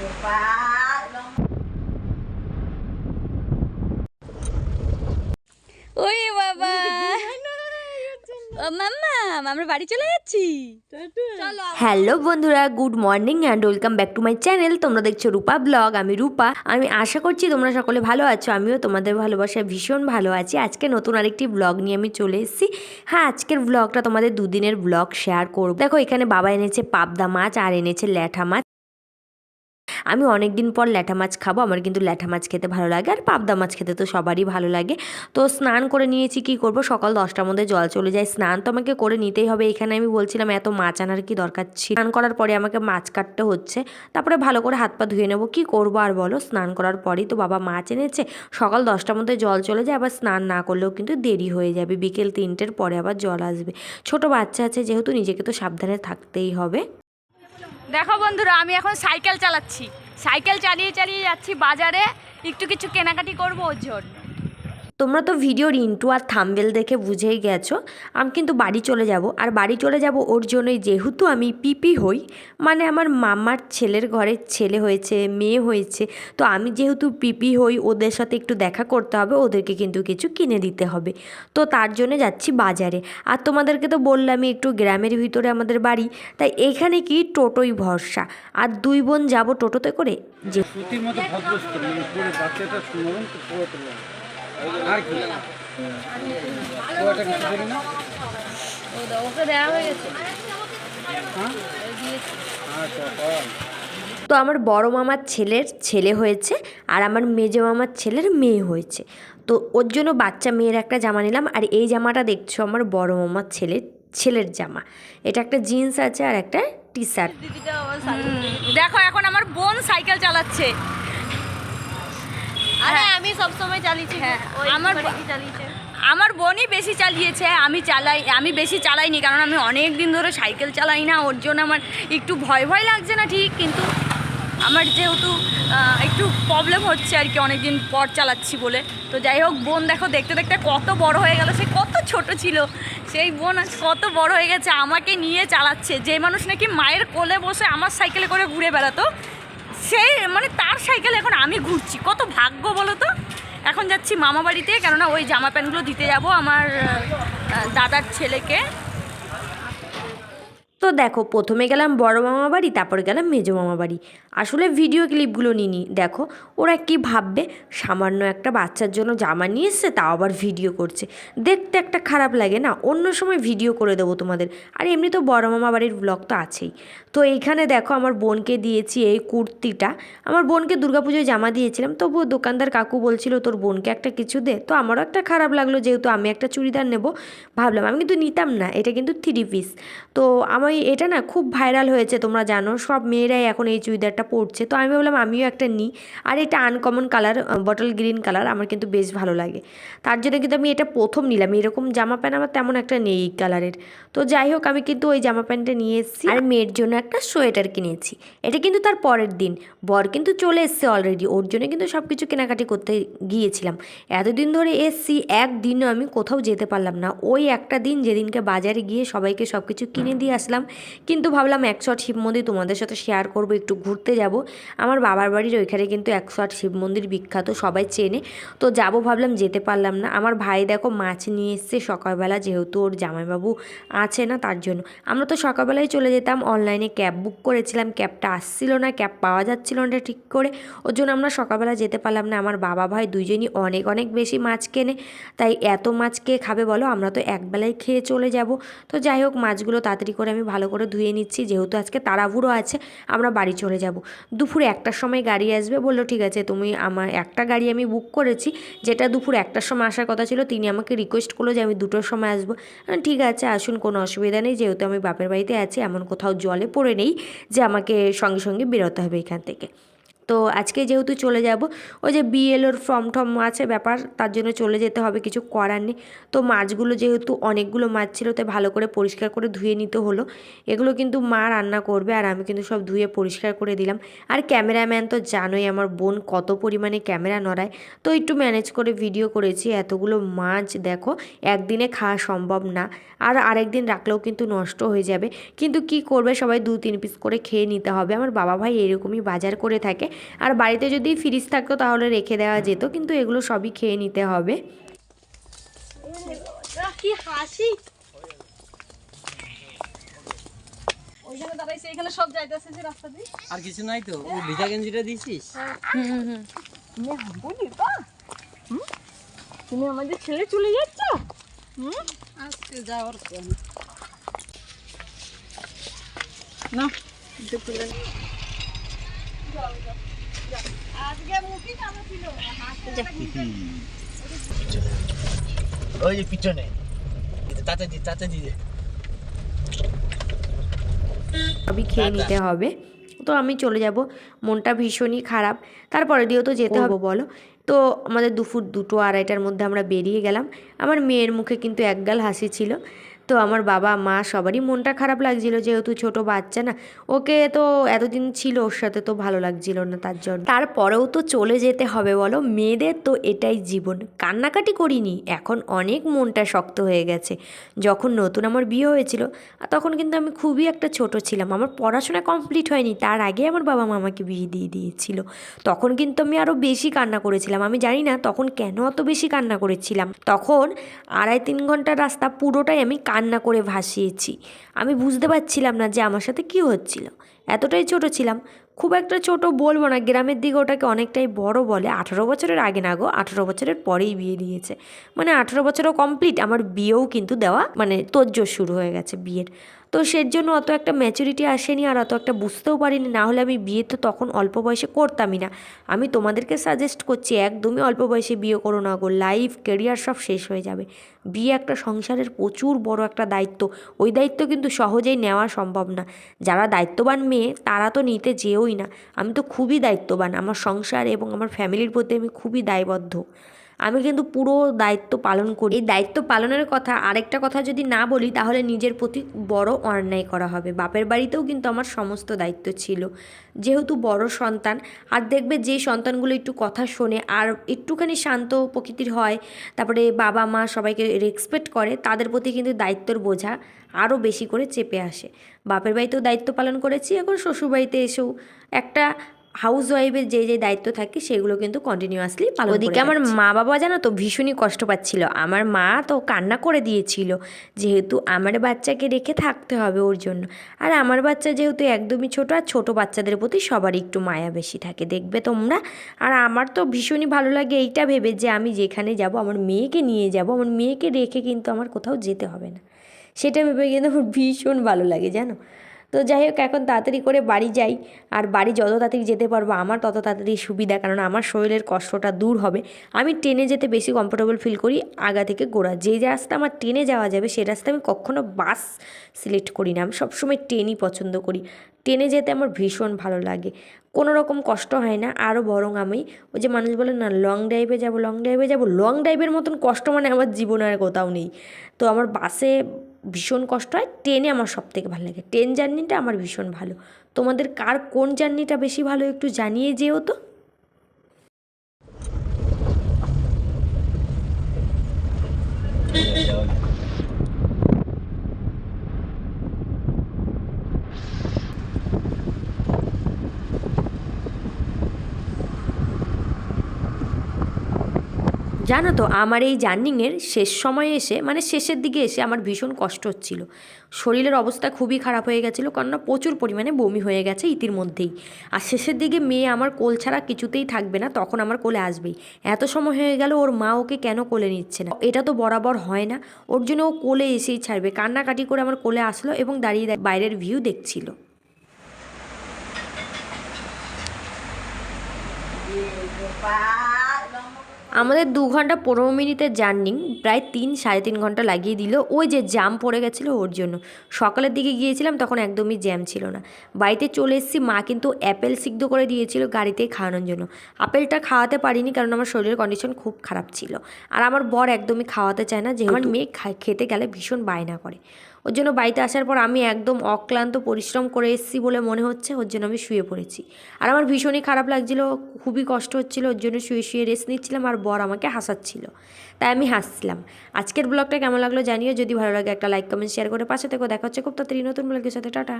ওই বাবা মাম্মা আমরা বাড়ি চলে যাচ্ছি। হ্যালো বন্ধুরা, good morning and welcome back to my channel. তোমরা দেখছো রূপা ব্লগ। আমি রূপা। আমি আশা করছি তোমরা সকলে ভালো আছো। আমিও তোমাদের ভালোবাসায় ভীষণ ভালো আছি। আজকে নতুন আরেকটি ব্লগ নিয়ে আমি চলে এসেছি। হ্যাঁ, আজকের ব্লগটা তোমাদের দুদিনের ব্লগ শেয়ার করব। দেখো, এখানে বাবা এনেছে পাবদা মাছ আর এনেছে ল্যাঠা মাছ। আমি অনেক দিন পর ল্যাঠা মাছ খাবো। আমার কিন্তু ল্যাঠা মাছ খেতে ভালো লাগে, আর পাবদা মাছ খেতে তো সবারই ভালো লাগে। তো স্নান করে নিয়েছি। কি করব, সকাল 10টার মধ্যে জল চলে যায়। স্নান তো আমাকে করে নিতেই হবে। এখানে আমি বলছিলাম এত মাছ আনার কি দরকার ছিল। স্নান করার পরে আমাকে মাছ কাটতে হচ্ছে, তারপরে ভালো করে হাত পা ধুয়ে নেবো। কি করবো আর বলো, স্নান করার পরেই তো বাবা মাছ এনেছে। সকাল 10টার মধ্যে জল চলে যায়, আবার স্নান না করলেও কিন্তু দেরি হয়ে যাবে। বিকেল 3টের পরে আবার জল আসবে। ছোট বাচ্চা আছে যেহেতু, নিজেকে তো সাবধানে থাকতেই হবে। দেখো বন্ধুরা, আমি এখন সাইকেল চালাচ্ছি। সাইকেল চালিয়ে চালিয়ে যাচ্ছি বাজারে, একটু কিছু কেনাকাটি করবো ওর জন্য। তোমরা তো ভিডিওর ইন্ট্রো আর থাম্বনেল দেখে বুঝেই গেছো আমি কিন্তু বাড়ি চলে যাব। আর বাড়ি চলে যাব ওর জন্যই, যেহেতু আমি পিপি হই, মানে আমার মামার ছেলের ঘরে ছেলে হয়েছে, মেয়ে হয়েছে। তো আমি যেহেতু পিপি হই, ওদের সাথে একটু দেখা করতে হবে, ওদেরকে কিন্তু কিছু কিনে দিতে হবে। তো তার জন্য যাচ্ছি বাজারে। আর তোমাদেরকে তো বললামই একটু গ্রামের ভিতরে আমাদের বাড়ি, তাই এইখানে কি টোটোই ভরসা। আর 2 বোন যাব টোটোতে করে। যে আর কি ওকে দেওয়া হয়ে গেছে। তো আমার বড় মামার ছেলের ছেলে হয়েছে, আর আমার মেজো মামার ছেলের মেয়ে হয়েছে। তো ওর জন্য বাচ্চা মেয়ের একটা জামা নিলাম। আর এই জামাটা দেখছো আমার বড় মামার ছেলের জামা। এটা একটা জিন্স আছে আর একটা টি শার্ট। দেখো, এখন আমার বোন সাইকেল চালাচ্ছে। আরে আমি সব সময় চালিয়েছি। হ্যাঁ, আমার বাড়ি চালিয়েছে। আমার বোনই বেশি চালিয়েছে, আমি বেশি চালাইনি, কারণ আমি অনেক দিন ধরে সাইকেল চালাই না। ওর জন্য আমার একটু ভয় ভয় লাগছে না ঠিক, কিন্তু আমার যেহেতু একটু প্রবলেম হচ্ছে আর কি, অনেক দিন পর চালাচ্ছি বলে। তো যাই হোক, বোন দেখো দেখতে দেখতে কত বড় হয়ে গেল। সে কত ছোট ছিল সেই বোন আজ কত বড় হয়ে গেছে, আমাকে নিয়ে চালাচ্ছে। যে মানুষ নাকি মায়ের কোলে বসে আমার সাইকেলে করে ঘুরে বেড়াতো, সেই মানে তার সাইকেল এখন আমি ঘুরছি। কত ভাগ্য বলো তো। এখন যাচ্ছি মামা বাড়িতে, কেননা ওই জামা প্যান্টগুলো দিতে যাব আমার দাদার ছেলেকে। তো দেখো, প্রথমে গেলাম বড় মামা বাড়ি, তারপরে গেলাম মেজো মামা বাড়ি। আসলে ভিডিও ক্লিপগুলো নিইনি। দেখো ওরা কি ভাববে, সামান্য একটা বাচ্চার জন্য জামা নিয়ে এসছে, তাও আবার ভিডিও করছে। দেখতে একটা খারাপ লাগে না। অন্য সময় ভিডিও করে দেবো তোমাদের। আর এমনি তো বড় মামা বাড়ির ব্লগ তো আছেই। তো এইখানে দেখো, আমার বোনকে দিয়েছি এই কুর্তিটা। আমার বোনকে দুর্গাপুজোয় জামা দিয়েছিলাম, তবুও দোকানদার কাকু বলছিল তোর বোনকে একটা কিছু দে। তো আমারও একটা খারাপ লাগলো, যেহেতু আমি একটা চুড়িদার নেব ভাবলাম। আমি কিন্তু নিতাম না, এটা কিন্তু 3 পিস। তো আমার এটা না খুব ভাইরাল হয়েছে, তোমরা জানো, সব মেয়েরাই এখন এই চুড়িদারটা পরছে। তো আমি ভাবলাম আমিও একটা নিই। আর এটা uncommon colour, bottle green colour, আমার কিন্তু বেশ ভালো লাগে। তার জন্য কিন্তু আমি এটা প্রথম নিলাম। এরকম জামা প্যান্ট আমার তেমন একটা নেই এই কালারের। তো যাই হোক, আমি কিন্তু ওই জামা প্যান্টটা নিয়ে এসেছি। আর মেয়ের জন্য একটা সোয়েটার কিনেছি। এটা কিন্তু তার পরের দিন। বর কিন্তু চলে এসছে অলরেডি, ওর জন্য কিন্তু সব কিছু কেনাকাটি করতে গিয়েছিলাম। এতদিন ধরে এসছি, একদিনও আমি কোথাও যেতে পারলাম না। ওই একটা দিন যেদিনকে বাজারে গিয়ে সবাইকে সব কিছু কিনে দিয়ে আসলাম। কিন্তু ভাবলাম 108 শিব মন্দির তোমাদের সাথে শেয়ার করব, একটু ঘুরতে যাব। আমার বাবার বাড়ির ওইখানে কিন্তু 108 শিব মন্দির বিখ্যাত, সবাই চেনে। তো যাব ভাবলাম, যেতে পারলাম না। আমার ভাই দেখো মাছ নিয়ে এসছে সকালবেলা, যেহেতু ওর জামাইবাবু আছে না তার জন্য। আমরা তো সকালবেলায় চলে যেতাম। অনলাইনে ক্যাব বুক করেছিলাম, ক্যাবটা আসছিল না, ক্যাব পাওয়া যাচ্ছিল না ঠিক করে। ওর জন্য আমরা সকালবেলা যেতে পারলাম না। আমার বাবা ভাই দুইজনই অনেক অনেক বেশি মাছ কেনে, তাই এত মাছ কে খাবে বলো, আমরা তো একবেলায় খেয়ে চলে যাব। তো যাই হোক, মাছগুলো তাড়াতাড়ি করে আমি ভালো করে ধুয়ে নিচ্ছি, যেহেতু আজকে তাড়াহুড়ো আছে, আমরা বাড়ি চলে যাব। দুপুরে 1টার সময় গাড়ি আসবে বললো। ঠিক আছে, তুমি আমার একটা গাড়ি আমি বুক করেছি, যেটা দুপুর 1টার সময় আসার কথা ছিল। তিনি আমাকে রিকোয়েস্ট করলো যে আমি 2টোর সময় আসবো। ঠিক আছে, আসুন, কোনো অসুবিধা নেই, যেহেতু আমি বাপের বাড়িতে আছি, এমন কোথাও জলে পড়ে নেই যে আমাকে সঙ্গে সঙ্গে বেরোতে হবে এখান থেকে। তো আজকে যেহেতু চলে যাব, ওই যে বিএলওর ফর্ম টম আছে ব্যাপার, তার জন্য চলে যেতে হবে, কিছু করার নেই। তো মাছগুলো যেহেতু অনেকগুলো মাছ ছিল তাই ভালো করে পরিষ্কার করে ধুয়ে নিতে হলো। এগুলো কিন্তু মা রান্না করবে আর আমি কিন্তু সব ধুয়ে পরিষ্কার করে দিলাম। আর ক্যামেরাম্যান তো জানোই আমার বোন কত পরিমাণে ক্যামেরা নড়ায়, তো একটু ম্যানেজ করে ভিডিও করেছি। এতগুলো মাছ দেখো একদিনে খাওয়া সম্ভব না, আর আরেকদিন রাখলেও কিন্তু নষ্ট হয়ে যাবে। কিন্তু কি করবে, সবাই 2-3 পিস করে খেয়ে নিতে হবে। আমার বাবা ভাই এরকমই বাজার করে থাকে, আর বাড়িতে যদি ফ্রিজ থাকতো তাহলে রেখে দেওয়া যেত, কিন্তু এগুলো সবই খেয়ে নিতে হবে। কি হাসি ওইখানে দাঁড়াইছে, এখানে সব যাইতেছে যে রাস্তা দিয়ে। আর কিছু নাই তো, ওই ভিজা গেঞ্জিটা দিছিস? তুমি আমাদের ছেড়ে চলে যাচ্ছ? আজকে যাওয়ার না আজকে মুখি কামা ছিল। ওই যে পিছনে চাচাজি সবই খেয়ে নিতে হবে। তো আমি চলে যাব, মনটা ভীষণই খারাপ, তারপরে দিয়েও তো যেতে হবে বলো। তো আমাদের দুপুর 2-2:30টার মধ্যে আমরা বেরিয়ে গেলাম। আমার মেয়ের মুখে কিন্তু একগাল হাসি ছিল। তো আমার বাবা মা সবারই মনটা খারাপ লাগছিল, যেহেতু ছোট বাচ্চা না, ওকে তো এতদিন ছিল ওর সাথে, তো ভালো লাগছিল না তার জন্য। তারপরেও তো চলে যেতে হবে বলো, মেয়েদের তো এটাই জীবন। কান্নাকাটি করিনি, এখন অনেক মনটা শক্ত হয়ে গেছে। যখন নতুন আমার বিয়ে হয়েছিল তখন কিন্তু আমি খুবই একটা ছোট ছিলাম, আমার পড়াশোনা কমপ্লিট হয়নি, তার আগে আমার বাবা মা আমাকে বিয়ে দিয়ে দিয়েছিল। তখন কিন্তু আমি আরও বেশি কান্না করেছিলাম, আমি জানি না তখন কেন অত বেশি কান্না করেছিলাম। তখন 2.5-3 ঘন্টার রাস্তা পুরোটাই আমি কান্না করে ভাসিয়েছি। আমি বুঝতে পারছিলাম না যে আমার সাথে কী হচ্ছিল, এতটাই ছোট ছিলাম। খুব একটা ছোট বলবো না, গ্রামের দিকে ওটাকে অনেকটাই বড় বলে। 18 বছরের আগে না গো, 18 বছরের পরেই বিয়ে দিয়েছে, মানে 18 বছরও কমপ্লিট, আমার বিয়েও কিন্তু দেওয়া মানে তোড়জোড় শুরু হয়ে গেছে বিয়ের। তো সের জন্য অত একটা ম্যাচুরিটি আসেনি, আর অত একটা বুঝতেও পারিনি, না হলে আমি বিয়ে তো তখন অল্প বয়সে করতামই না। আমি তোমাদেরকে সাজেস্ট করছি একদমই অল্প বয়সে বিয়ে করো না গো, লাইফ কেরিয়ার সব শেষ হয়ে যাবে। বিয়ে একটা সংসারের প্রচুর বড় একটা দায়িত্ব, ওই দায়িত্ব কিন্তু সহজেই নেওয়া সম্ভব না। যারা দায়িত্ববান মেয়ে তারা তো নিতে যেওই না। আমি তো খুবই দায়িত্ববান, আমার সংসার এবং আমার ফ্যামিলির প্রতি আমি খুবই দায়বদ্ধ। আমি কিন্তু পুরো দায়িত্ব পালন করি। এই দায়িত্ব পালনের কথা আরেকটা কথা যদি না বলি তাহলে নিজের প্রতি বড় অন্যায় করা হবে। বাপের বাড়িতেও কিন্তু আমার সমস্ত দায়িত্ব ছিল, যেহেতু বড় সন্তান। আর দেখবে যে সন্তানগুলো একটু কথা শোনে আর একটুখানি শান্ত প্রকৃতির হয়, তারপরে বাবা মা সবাইকে রেসপেক্ট করে, তাদের প্রতি কিন্তু দায়িত্বের বোঝা আরও বেশি করে চেপে আসে। বাপের বাড়িতেও দায়িত্ব পালন করেছি, এখন শ্বশুরবাড়িতে এসেও একটা হাউস ওয়াইফের যে দায়িত্ব থাকে সেগুলো কিন্তু কন্টিনিউয়াসলি পালন। ওদিকে আমার মা বাবা জানো তো ভীষণই কষ্ট পাচ্ছিল, আমার মা তো কান্না করে দিয়েছিল, যেহেতু আমার বাচ্চাকে রেখে থাকতে হবে ওর জন্য। আর আমার বাচ্চা যেহেতু একদমই ছোট, আর ছোটো বাচ্চাদের প্রতি সবারই একটু মায়া বেশি থাকে, দেখবে তোমরা। আর আমার তো ভীষণই ভালো লাগে এইটা ভেবে যে আমি যেখানে যাব আমার মেয়েকে নিয়ে যাব, আমার মেয়েকে রেখে কিন্তু আমার কোথাও যেতে হবে না, সেটা ভেবে কিন্তু আমার ভীষণ ভালো লাগে জানো। তো যাই হোক, এখন তাড়াতাড়ি করে বাড়ি যাই, আর বাড়ি যত তাড়াতাড়ি যেতে পারবো আমার তত তাড়াতাড়ি সুবিধা, কারণ আমার শরীরের কষ্টটা দূর হবে। আমি ট্রেনে যেতে বেশি কমফোর্টেবল ফিল করি আগা থেকে গোড়া। যে রাস্তা আমার ট্রেনে যাওয়া যাবে সে রাস্তা আমি কখনো বাস সিলেক্ট করি না, আমি সবসময় ট্রেনই পছন্দ করি। ট্রেনে যেতে আমার ভীষণ ভালো লাগে, কোনো রকম কষ্ট হয় না। আরও বরং আমি ওই যে মানুষ বলে না লং ড্রাইভে যাব, লং ড্রাইভের মতন কষ্ট মানে আমার জীবনে আর কোথাও নেই। তো আমার বাসে ভীষণ কষ্ট হয়, ট্রেনে আমার সবথেকে ভালো লাগে, ট্রেন জার্নিটা আমার ভীষণ ভালো। তোমাদের কার কোন জার্নিটা বেশি ভালো একটু জানিয়ে যেও তো। জানো তো আমার এই জার্নিংয়ের শেষ সময়ে এসে, মানে শেষের দিকে এসে আমার ভীষণ কষ্ট হচ্ছিল, শরীরের অবস্থা খুবই খারাপ হয়ে গেছিলো, কেননা প্রচুর পরিমাণে বমি হয়ে গেছে ইতিমধ্যেই। আর শেষের দিকে মেয়ে আমার কোল ছাড়া কিছুতেই থাকবে না, তখন আমার কোলে আসবেই। এত সময় হয়ে গেল ওর মা ওকে কেন কোলে নিচ্ছে না, এটা তো বরাবর হয় না, ওর জন্য ও কোলে এসেই ছাড়বে। কান্নাকাটি করে আমার কোলে আসলো এবং দাঁড়িয়ে বাইরের ভিউ দেখছিল। আমাদের 2 ঘন্টা 15 মিনিটের জার্নি প্রায় 3-3.5 ঘন্টা লাগিয়ে দিল ওই যে জ্যাম পড়ে গেছিলো ওর জন্য। সকালের দিকে গিয়েছিলাম তখন একদমই জ্যাম ছিল না। বাড়িতে চলে এসেছি, মা কিন্তু অ্যাপেল সিদ্ধ করে দিয়েছিল গাড়িতে খাওয়ানোর জন্য। আপেলটা খাওয়াতে পারিনি কারণ আমার শরীরের কন্ডিশন খুব খারাপ ছিল, আর আমার বর একদমই খাওয়াতে চায় না, যে আমার মেয়ে খেতে গেলে ভীষণ বায়না করে। ওর জন্য বাড়িতে আসার পর আমি একদম অক্লান্ত পরিশ্রম করে এসেছি বলে মনে হচ্ছে, ওর জন্য আমি শুয়ে পড়েছি। আর আমার ভীষণই খারাপ লাগছিলো, খুবই কষ্ট হচ্ছিলো, ওর জন্য শুয়ে শুয়ে রেস্ট নিচ্ছিলাম, আর বর আমাকে হাসাচ্ছিল, তাই আমি হাসছিলাম। আজকের ব্লগটা কেমন লাগলো জানিও, যদি ভালো লাগে একটা লাইক কমেন্ট শেয়ার করে পাশে থেকো। দেখা হচ্ছে খুব তাড়াতাড়ি নতুন ব্লগের সাথে। টাটা।